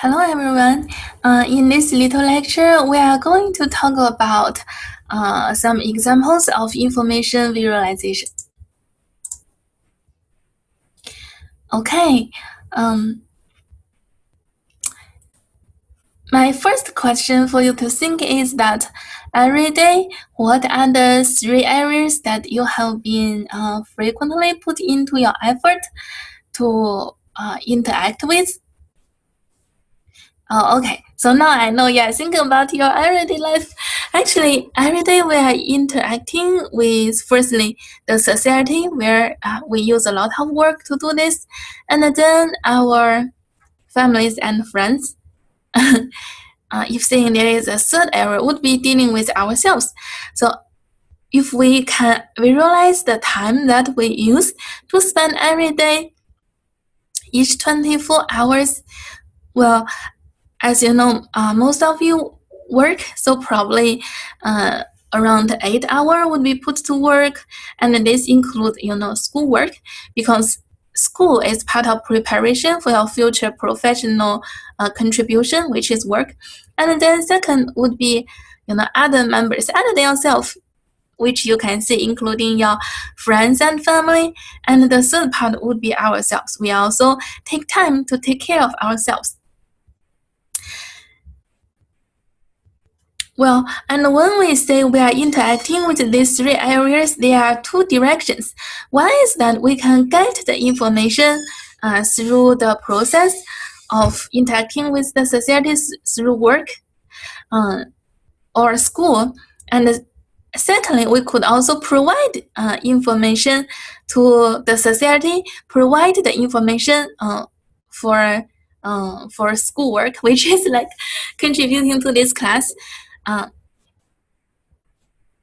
Hello everyone. In this little lecture, we are going to talk about some examples of information visualization. Okay. My first question for you to think is that every day, what are the 3 areas that you have been frequently put into your effort to interact with? Oh, okay. So now I know you're thinking about your everyday life. Actually, every day we are interacting with, firstly, the society where we use a lot of work to do this, and then our families and friends. If saying there is a third area, would be dealing with ourselves. So if we can visualize the time that we use to spend every day, each 24 hours, well, as you know, most of you work, so probably around 8 hours would be put to work, and this includes, schoolwork, because school is part of preparation for your future professional contribution, which is work. And then second would be, other members other than yourself, which you can see including your friends and family. And the third part would be ourselves. We also take time to take care of ourselves. Well, and when we say we are interacting with these 3 areas, there are 2 directions. One is that we can get the information through the process of interacting with the societies through work or school. And secondly, we could also provide information to the society, provide the information for schoolwork, which is like contributing to this class.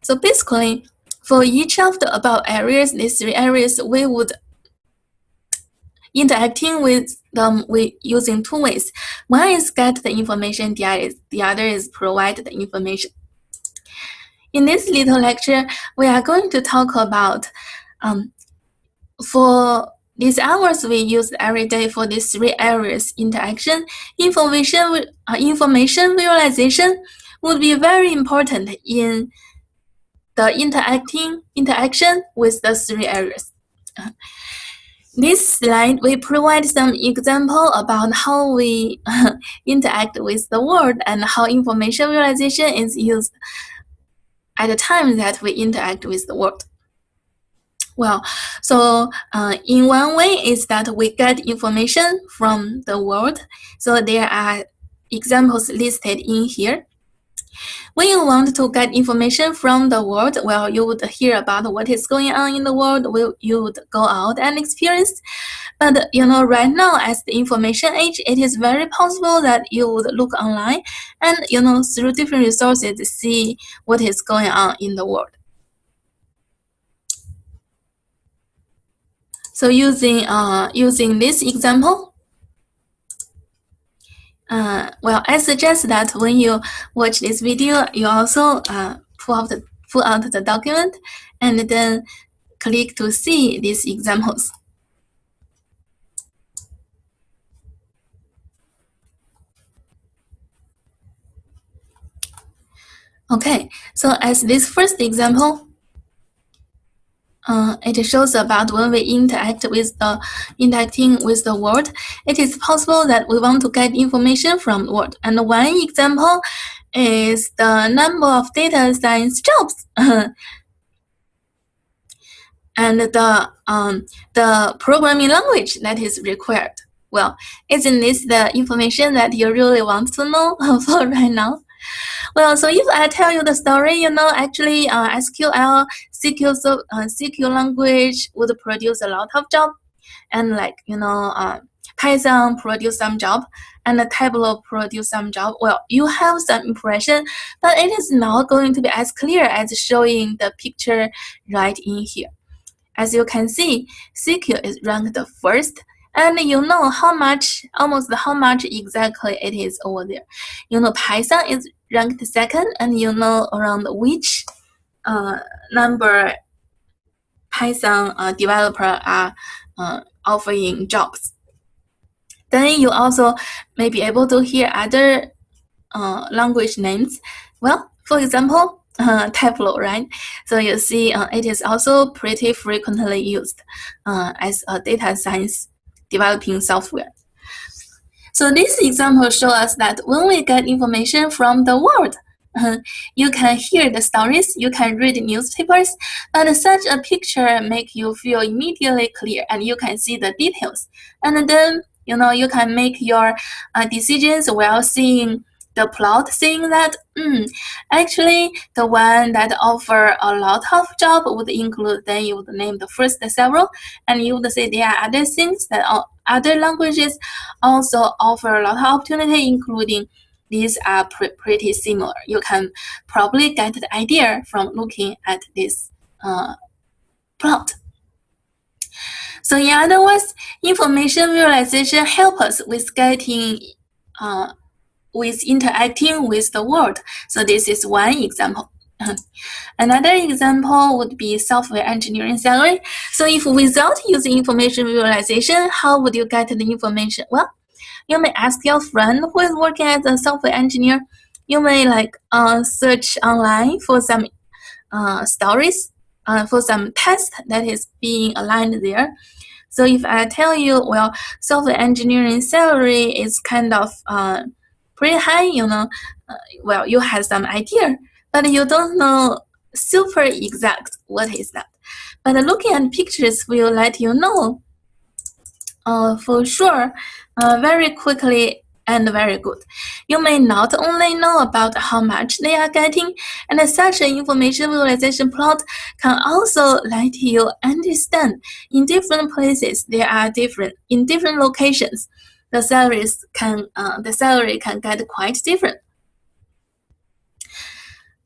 So basically, for each of the above areas, these 3 areas, we would interacting with them using 2 ways. One is get the information, the other is provide the information. In this little lecture, we are going to talk about for these hours we use every day for these 3 areas interaction, information visualization would be very important in the interaction with the 3 areas. This slide, we provide some example about how we interact with the world and how information visualization is used at the time that we interact with the world. Well, so in one way is that we get information from the world. So there are examples listed in here. When you want to get information from the world, well, you would hear about what is going on in the world. You would go out and experience. But, right now, as the information age, it is very possible that you would look online and, through different resources, see what is going on in the world. So using this example, well, I suggest that when you watch this video, you also pull out the document and then click to see these examples. Okay, so as this first example, it shows about when we interacting with the world, it is possible that we want to get information from the world. And one example is the number of data science jobs and the programming language that is required. Well, isn't this the information that you really want to know for right now? Well, so if I tell you the story, actually SQL, SQL language would produce a lot of jobs, and Python produce some job, and the Tableau produce some job. Well, you have some impression, but it is not going to be as clear as showing the picture right in here. As you can see, SQL is ranked first, and almost how much exactly it is over there. Python is ranked second, and around which number Python developer are offering jobs. Then you also may be able to hear other language names. Well, for example, Tableau, right? So you see it is also pretty frequently used as a data science developing software. So this example shows us that when we get information from the world, you can hear the stories, you can read newspapers, but such a picture make you feel immediately clear and you can see the details. And then, you can make your decisions while seeing the plot, saying that actually the one that offer a lot of job would include, then you would name the first several, and you would say there are other things that other languages also offer a lot of opportunity, including these are pretty similar. You can probably get the idea from looking at this plot. So in other words, information visualization helps us with getting with interacting with the world. So this is one example. Another example would be software engineering salary. So if without using information visualization, how would you get the information? Well, you may ask your friend who is working as a software engineer. You may search online for some stories, for some tests that is being aligned there. So if I tell you, well, software engineering salary is kind of pretty high, well, you have some idea, but you don't know super exact what is that. But looking at pictures will let you know for sure, very quickly and very good. You may not only know about how much they are getting, and such an information visualization plot can also let you understand in different places they are different, in different locations. The salary can get quite different.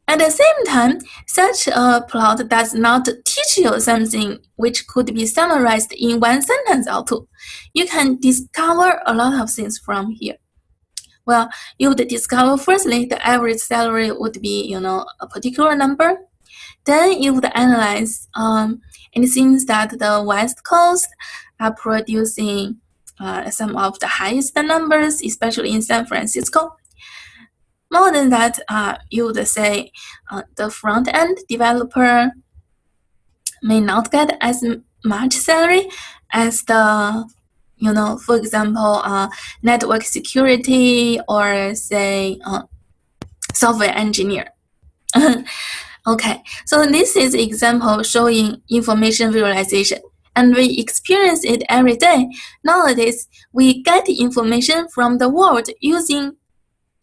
At the same time, such a plot does not teach you something which could be summarized in one sentence or two. You can discover a lot of things from here. Well, you would discover firstly the average salary would be, a particular number. Then you would analyze it seems that the West Coast are producing some of the highest numbers, especially in San Francisco. More than that, you would say the front-end developer may not get as much salary as the, for example, network security or say software engineer. Okay, so this is an example showing information visualization. And we experience it every day. Nowadays, we get information from the world using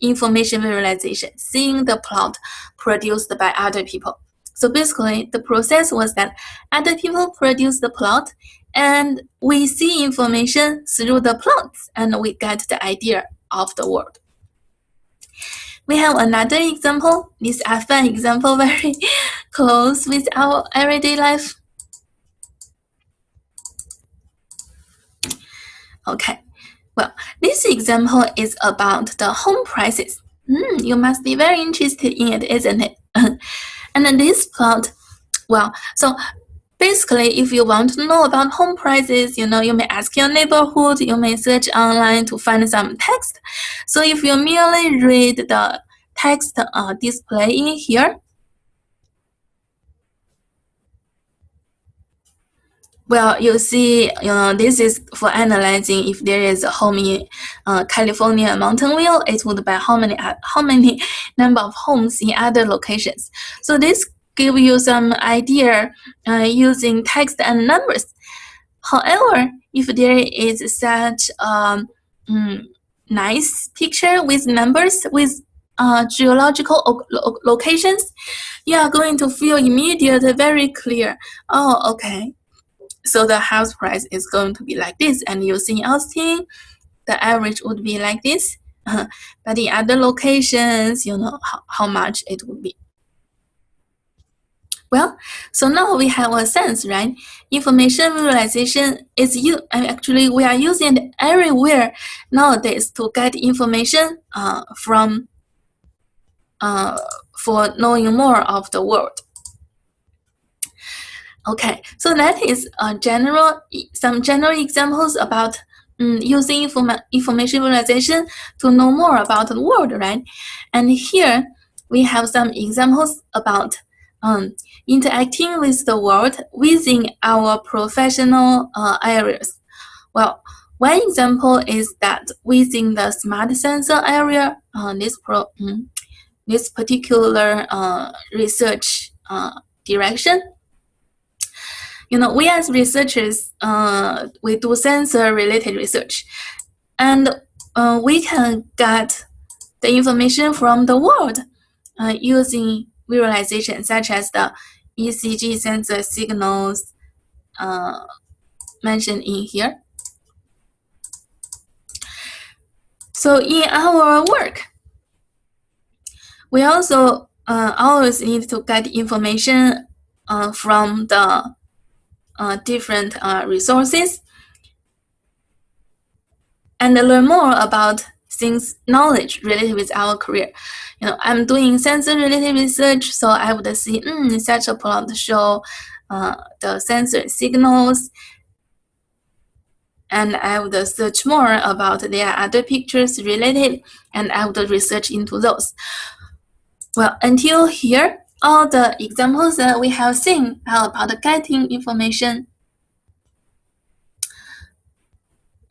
information visualization, seeing the plot produced by other people. So basically, the process was that other people produce the plot, and we see information through the plots, and we get the idea of the world. We have another example. This is a fun example, very close with our everyday life. Okay. Well, this example is about the home prices. You must be very interested in it, isn't it? And this plot, well, so basically, if you want to know about home prices, you may ask your neighborhood, you may search online to find some text. So if you merely read the text display in here, well, you see, this is for analyzing if there is a home in California Mountain View, it would be how many number of homes in other locations. So this give you some idea using text and numbers. However, if there is such a nice picture with numbers, with geological locations, you are going to feel immediately very clear. Oh, okay. So the house price is going to be like this, and you see in Austin, the average would be like this. But in other locations, how much it would be. Well, so now we have a sense, right? Information visualization is actually we are using it everywhere nowadays to get information from for knowing more of the world. Okay, so that is some general examples about using information visualization to know more about the world, right? And here we have some examples about interacting with the world within our professional areas. Well, one example is that within the smart sensor area, this particular research direction, we as researchers, we do sensor-related research, and we can get the information from the world using visualization, such as the ECG sensor signals mentioned in here. So in our work, we also always need to get information from the different resources and learn more about things, knowledge related with our career. I'm doing sensor-related research, so I would see such a plot show the sensor signals, and I would search more about their other pictures related, and I would research into those. Well, until here, all the examples that we have seen are about getting information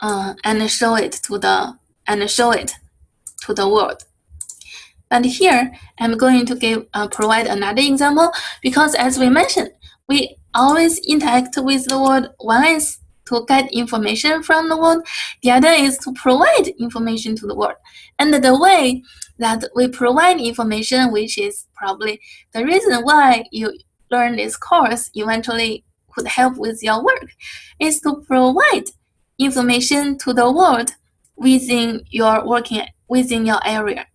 and show it to the world. But here, I'm going to provide another example, because as we mentioned, we always interact with the world. One is to get information from the world, the other is to provide information to the world. And the way that we provide information, which is probably the reason why you learn this course eventually could help with your work, is to provide information to the world within your area.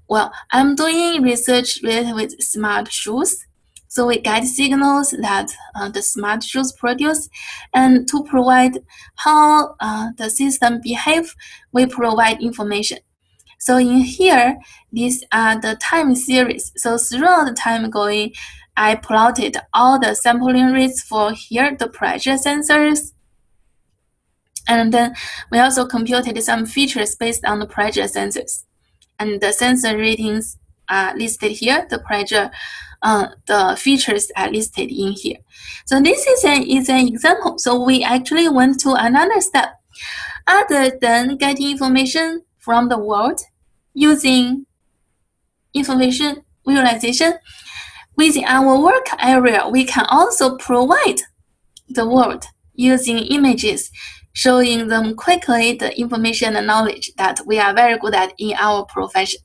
Well, I'm doing research related with smart shoes. So we get signals that the smart shoes produce, and to provide how the system behave, we provide information. So in here, these are the time series. So throughout the time going, I plotted all the sampling rates for here, the pressure sensors. And then we also computed some features based on the pressure sensors. And the sensor ratings are listed here. The pressure, the features are listed in here. So this is an example. So we actually went to another step. Other than getting information from the world using information visualization, within our work area, we can also provide the world using images, showing them quickly the information and knowledge that we are very good at in our profession.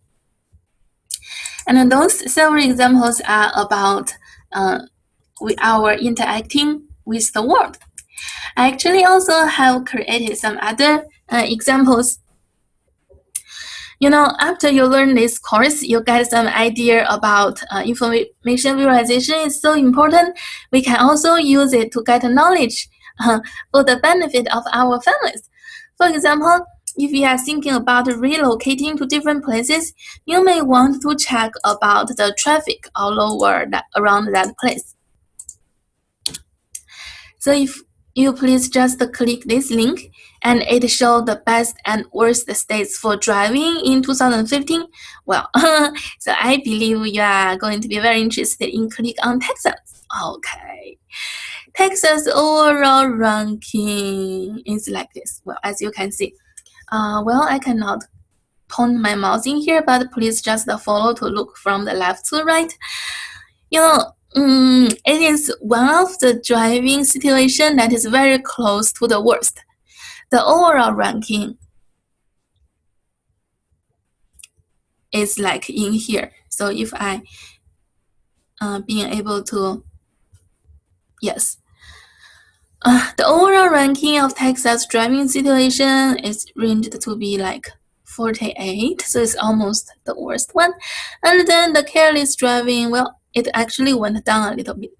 And those several examples are about our interacting with the world. I actually also have created some other examples. After you learn this course, you get some idea about information visualization is so important. We can also use it to get knowledge for the benefit of our families. For example, if you are thinking about relocating to different places, you may want to check about the traffic all over around that place. So if you please just click this link, and it shows the best and worst states for driving in 2015. Well, so I believe you are going to be very interested in click on Texas. Okay. Texas overall ranking is like this. Well, as you can see. I cannot point my mouse in here, but please just follow to look from the left to right. It is one of the driving situation that is very close to the worst. The overall ranking is like in here. So if I being able to, yes. The overall ranking of Texas driving situation is ranged to be like 48, so it's almost the worst one. And then the careless driving, well, it actually went down a little bit.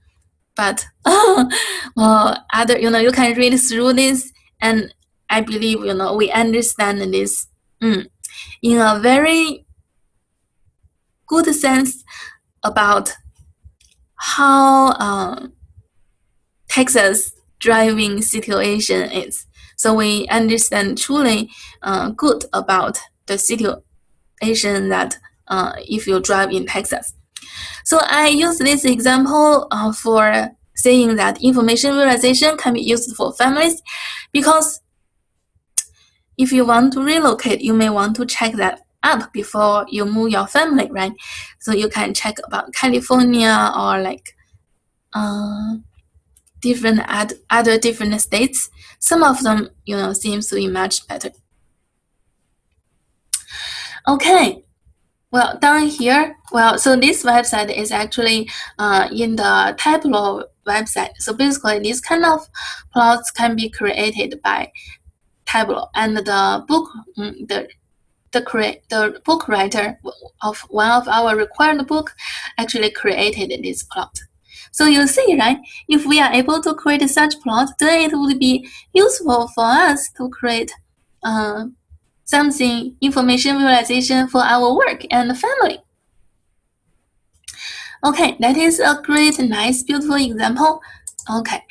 But other, you can read through this, and I believe, we understand this in a very good sense about how Texas driving situation is. so we understand truly good about the situation that if you drive in Texas. So I use this example for saying that information visualization can be used for families, because if you want to relocate, you may want to check that up before you move your family, right? So you can check about California or like other different states. Some of them, seems to be much better. Okay. Well, down here, so this website is actually in the Tableau website. So basically, this kind of plots can be created by Tableau, and the book writer of one of our required book actually created this plot. So you see, right? If we are able to create such plot, then it would be useful for us to create something information visualization for our work and family. Okay, that is a great, nice, beautiful example. Okay,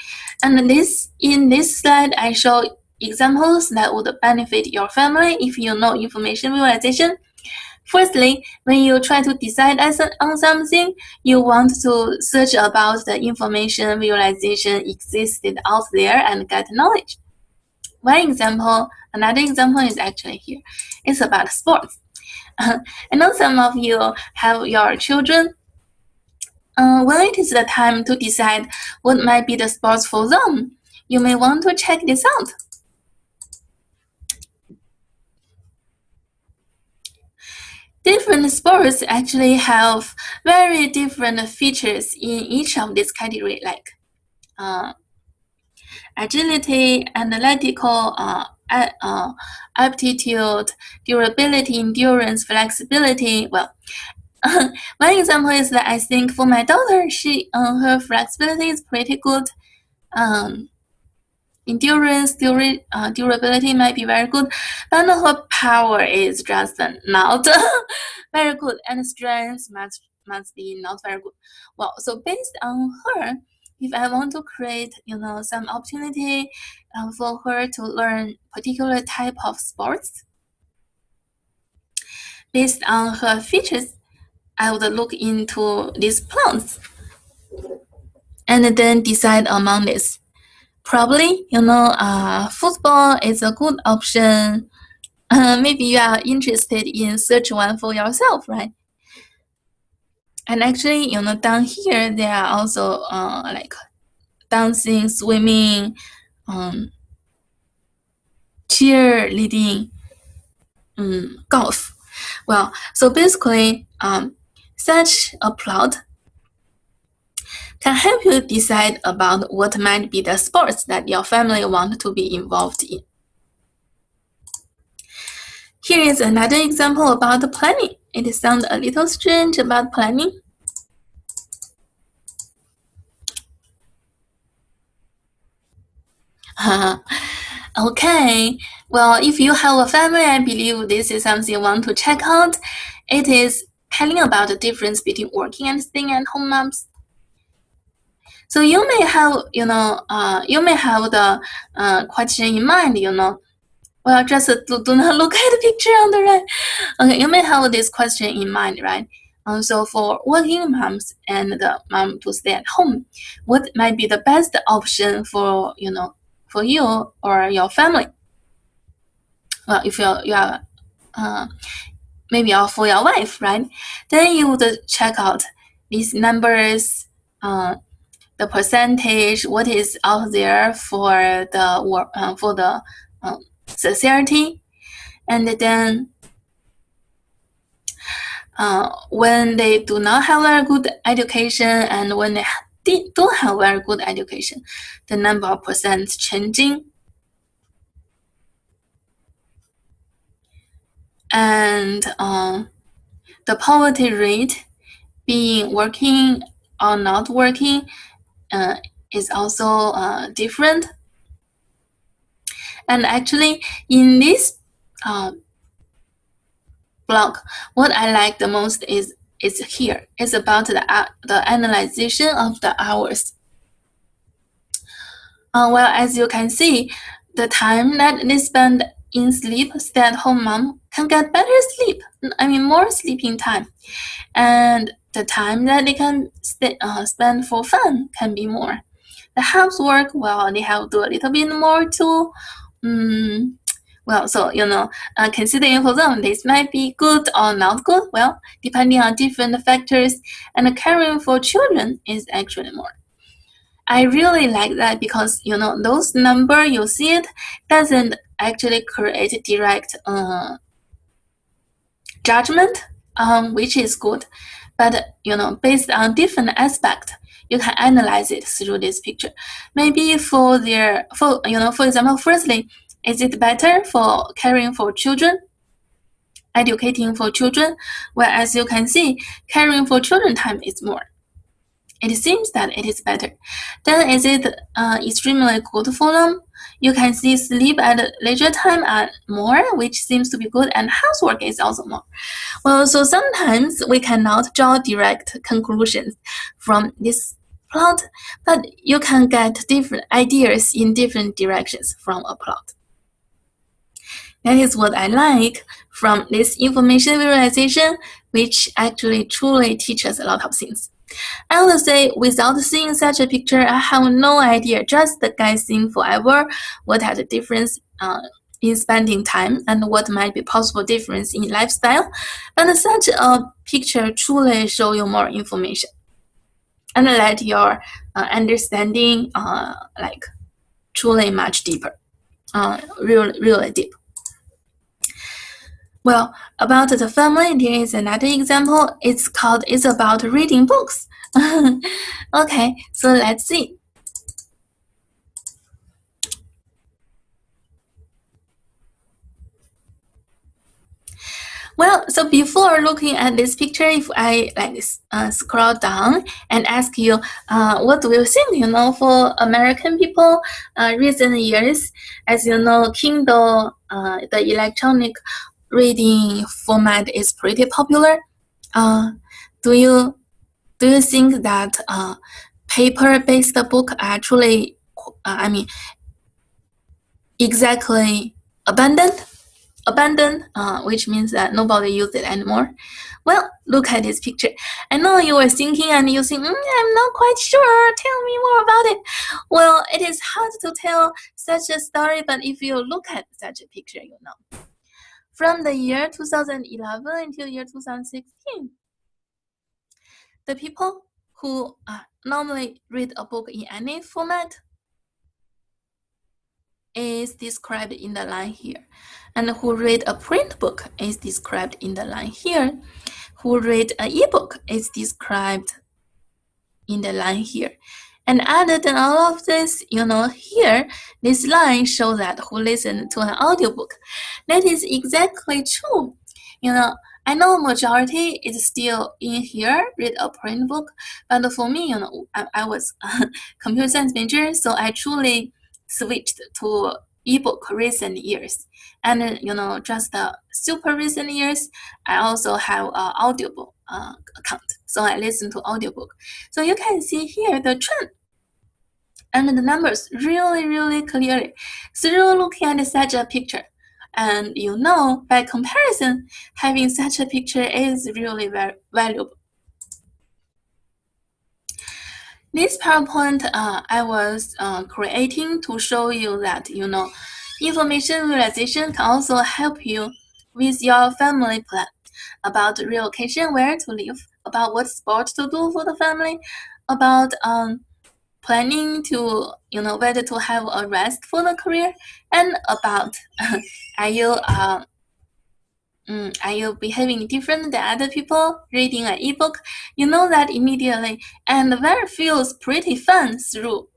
and in this slide, I show examples that would benefit your family if you know information visualization. Firstly, when you try to decide on something, you want to search about the information visualization existed out there and get knowledge. Another example is actually here. It's about sports. I know some of you have your children. When it is the time to decide what might be the sports for them, you may want to check this out. Different sports actually have very different features in each of these categories, like agility, analytical, aptitude, durability, endurance, flexibility. Well, one example is that I think for my daughter, her flexibility is pretty good. Endurance, durability might be very good, but her power is just not very good, and strength must be not very good. Well, so based on her, if I want to create, some opportunity for her to learn particular type of sports, based on her features, I would look into these plans and then decide among this. Probably, football is a good option. Maybe you are interested in search one for yourself, right? And actually, down here, there are also like dancing, swimming, cheerleading, golf. Well, so basically, such a plot can help you decide about what might be the sports that your family want to be involved in. Here is another example about the planning. It sounds a little strange about planning. Okay, well, if you have a family, I believe this is something you want to check out. It is telling about the difference between working and staying at home moms. So you may have, the question in mind, Well, just do not look at the picture on the right. Okay, you may have this question in mind, right? So for working moms and the mom to stay at home, what might be the best option for for you or your family? Well, if you are maybe for your wife, right? Then you would check out these numbers, the percentage, what is out there for the society, and then when they do not have very good education and when they do have very good education, the number of percent changing, and the poverty rate being working or not working is also different. And actually, in this blog, what I like the most is here. It's about the analyzation of the hours. Well, as you can see, the time that they spend in sleep, stay-at-home mom can get better sleep. More sleeping time, and the time that they can spend for fun can be more. The housework, well, they have to do a little bit more too. Considering for them, this might be good or not good. Well, depending on different factors, and caring for children is actually more. I really like that because those number you see it doesn't actually create direct judgment, which is good, but based on different aspect, you can analyze it through this picture. Maybe for example, firstly, is it better for caring for children, educating for children? Well, as you can see, caring for children time is more. It seems that it is better. Then is it extremely good for them? You can see sleep at leisure time are more, which seems to be good, and housework is also more. Well, so sometimes we cannot draw direct conclusions from this plot, but you can get different ideas in different directions from a plot. That is what I like from this information visualization, which actually truly teaches a lot of things. I would say without seeing such a picture, I have no idea, just guessing forever what are the difference in spending time and what might be possible difference in lifestyle. And such a picture truly show you more information and let your understanding truly much deeper, really deep. Well, about the family, there is another example. It's about reading books. Okay, so let's see. Well, so before looking at this picture, if I scroll down and ask you, what do you think? For American people, recent years, as you know, Kindle, the electronic reading format is pretty popular. Do you think that paper-based book actually, exactly abandoned, which means that nobody uses it anymore? Well, look at this picture. I know you were thinking and you think, I'm not quite sure. Tell me more about it. Well, it is hard to tell such a story, but if you look at such a picture, you know. From the year 2011 until year 2016, the people who normally read a book in any format is described in the line here, and who read a print book is described in the line here. Who read an ebook is described in the line here. And other than all of this, here, this line shows that who listened to an audiobook. That is exactly true. I know majority is still in here, read a print book, but for me, I was a computer science major, so I truly switched to ebook recent years. And, just super recent years, I also have an audiobook account, so I listen to audiobook. So you can see here the trend and the numbers really, really clearly through looking at such a picture. And by comparison, having such a picture is really very valuable. This PowerPoint I was creating to show you that, information visualization can also help you with your family plan about relocation, where to live, about what sport to do for the family, about planning to, whether to have a rest for the career, and about are you behaving different than other people reading an ebook? You know that immediately, and that feels pretty fun through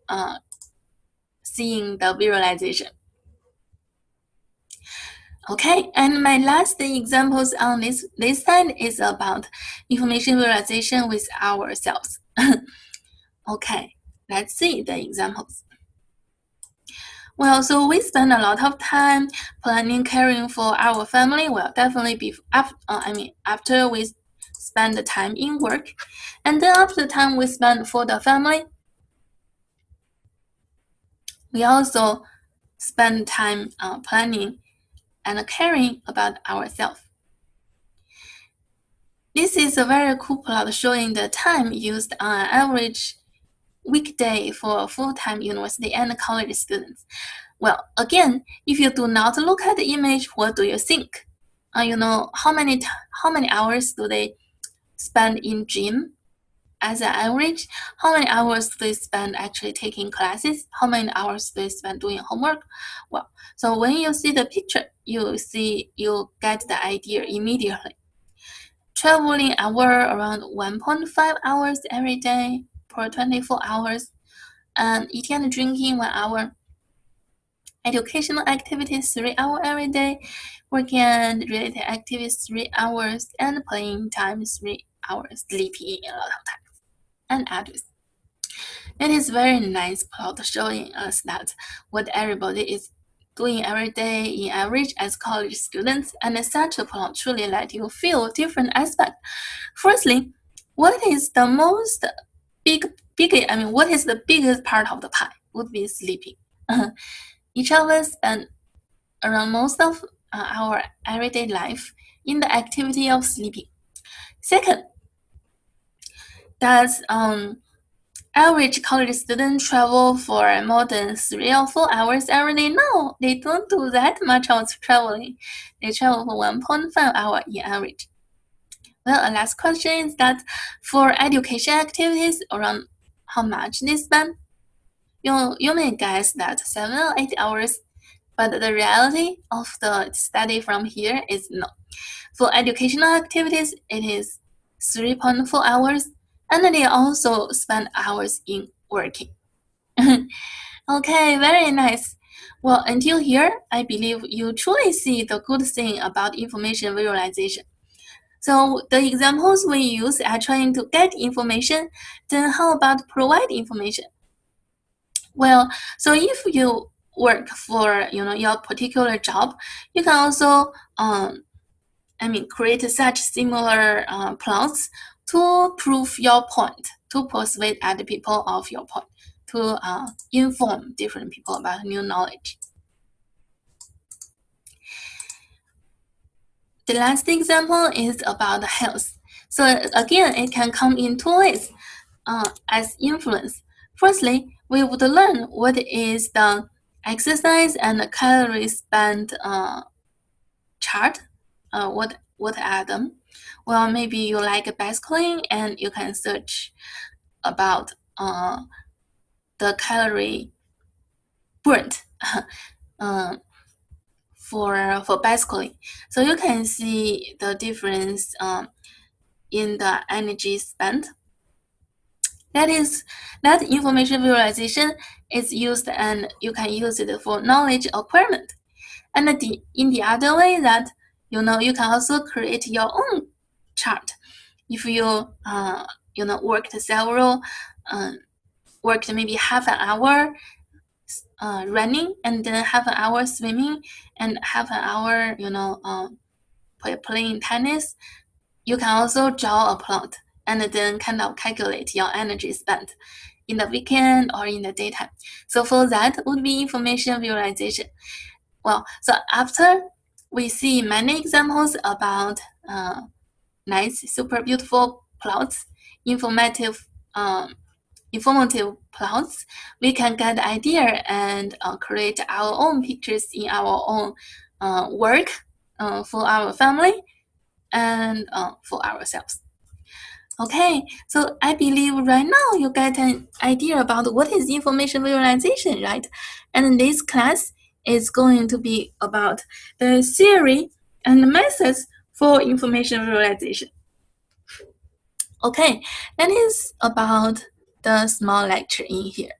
seeing the visualization. Okay, and my last examples on this side is about information visualization with ourselves. Okay, let's see the examples. Well, so we spend a lot of time planning, caring for our family. Well, definitely after we spend the time in work, and then after the time we spend for the family, we also spend time planning and caring about ourselves. This is a very cool plot showing the time used on an average weekday for full-time university and college students. Well, again, if you do not look at the image, what do you think? How many hours do they spend in gym as an average? How many hours do they spend actually taking classes? How many hours do they spend doing homework? Well, so when you see the picture, you get the idea immediately. Traveling hour around 1.5 hours every day per 24 hours, and eating and drinking 1 hour, educational activities 3 hours every day, working and related activities 3 hours, and playing time 3 hours, sleeping a lot of times, and others. It is very nice plot showing us that what everybody is doing every day in average as college students, and such a plot truly let you feel different aspects. Firstly, what is the biggest part of the pie? Would be sleeping. Each of us spend around most of our everyday life in the activity of sleeping. Second, does average college student travel for more than 3 or 4 hours every day? No, they don't do that much of traveling. They travel for 1.5 hours in average. Well, a last question is that for education activities, around how much they spend? You may guess that 7 or 8 hours, but the reality of the study from here is no. For educational activities, it is 3.4 hours, and they also spend hours in working. Okay, very nice. Well, until here, I believe you truly see the good thing about information visualization. So the examples we use are trying to get information, then how about provide information? Well, so if you work for your particular job, you can also create such similar plots to prove your point, to persuade other people of your point, to inform different people about new knowledge. The last example is about health. So again, it can come in two ways as influence. Firstly, we would learn what is the exercise and calorie spent chart. What are them? Well, maybe you like bicycling and you can search about the calorie burnt for bicycling. So you can see the difference in the energy spent. That information visualization is used, and you can use it for knowledge acquirement. And in the other way, that you can also create your own chart. If you worked maybe half an hour running, and then half an hour swimming, and half an hour playing tennis, you can also draw a plot and then kind of calculate your energy spent in the weekend or in the daytime. So for that would be information visualization. Well, so after we see many examples about nice, super beautiful plots, informative plots, we can get the idea and create our own pictures in our own work for our family and for ourselves. Okay, so I believe right now you get an idea about what is information visualization, right? And this class is going to be about the theory and methods for information visualization. Okay, that is about the small lecture in here.